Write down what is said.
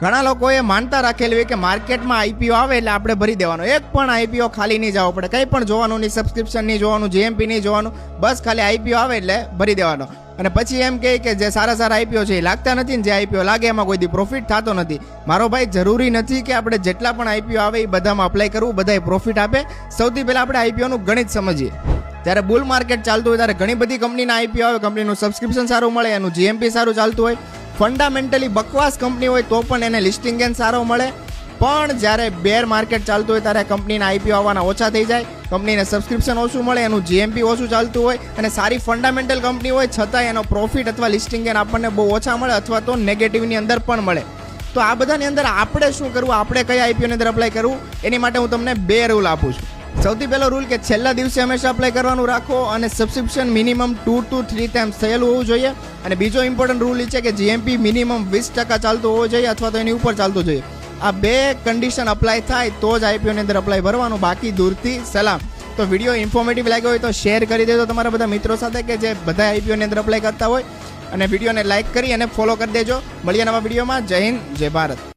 ઘણા લોકોએ માનતા રાખેલી હોય કે માર્કેટમાં આઈપીઓ આવે એટલે આપણે ભરી દેવાનો. એક પણ આઈપીઓ ખાલી નહીં જવો પડે, કંઈ પણ જોવાનું નહીં, સબસ્ક્રિપ્શન નહીં જોવાનું, જીએમપી નહીં જોવાનું, બસ ખાલી આઈપીઓ આવે એટલે ભરી દેવાનો. અને પછી એમ કહે કે જે સારા સારા આઈપીઓ છે એ લાગતા નથી ને જે આઈપીઓ લાગે એમાં કોઈ દી પ્રોફિટ થતો નથી. મારો ભાઈ, જરૂરી નથી કે આપણે જેટલા પણ આઈપીઓ આવે એ બધામાં અપ્લાય કરવું, બધાએ પ્રોફિટ આપે. સૌથી પહેલાં આપણે આઈપીઓનું ગણિત સમજીએ. જ્યારે બુલ માર્કેટ ચાલતું હોય ત્યારે ઘણી બધી કંપનીના આઈપીઓ આવે, કંપનીનું સબસ્ક્રિપ્શન સારું મળે, એનું જીએમપી સારું ચાલતું હોય. ફંડામેન્ટલી બકવાસ કંપની હોય તો પણ એને લિસ્ટિંગ ગેન સારો મળે. પણ જ્યારે બેર માર્કેટ ચાલતું હોય ત્યારે કંપનીના આઈપીઓ આવવાના ઓછા થઈ જાય, કંપનીને સબસ્ક્રિપ્શન ઓછું મળે, એનું જીએમપી ઓછું ચાલતું હોય અને સારી ફંડામેન્ટલ કંપની હોય છતાં એનો પ્રોફિટ અથવા લિસ્ટિંગ ગેન આપણને બહુ ઓછા મળે અથવા તો નેગેટિવની અંદર પણ મળે. તો આ બધાની અંદર આપણે શું કરવું, આપણે કયા આઈપીઓની અંદર અપ્લાય કરવું, એની માટે હું તમને 2 રૂલ આપું છું. સૌથી પહેલો રૂલ કે છેલ્લા દિવસે હંમેશા અપ્લાય કરવાનું રાખો અને સબસ્ક્રિપ્શન મિનિમમ 2 to 3 ટાઈમ્સ થયેલું હોવું જોઈએ. અને બીજો ઇમ્પોર્ટન્ટ રૂલ એ છે કે જીએમપી મિનિમમ 20% ચાલતું હોવું જોઈએ અથવા તો એની ઉપર ચાલતું જોઈએ. આ 2 કન્ડિશન અપ્લાય થાય તો જ આઈપીઓની અંદર અપ્લાય ભરવાનું, બાકી દૂરથી સલામ. તો વિડીયો ઇન્ફોર્મેટિવ લાગ્યો હોય તો શેર કરી દેજો તમારા બધા મિત્રો સાથે કે જે બધા આઈપીઓની અંદર અપ્લાય કરતા હોય, અને વિડીયોને લાઇક કરી અને ફોલો કરી દેજો. મળીએ નવા વિડીયોમાં. જય હિન્દ, જય ભારત.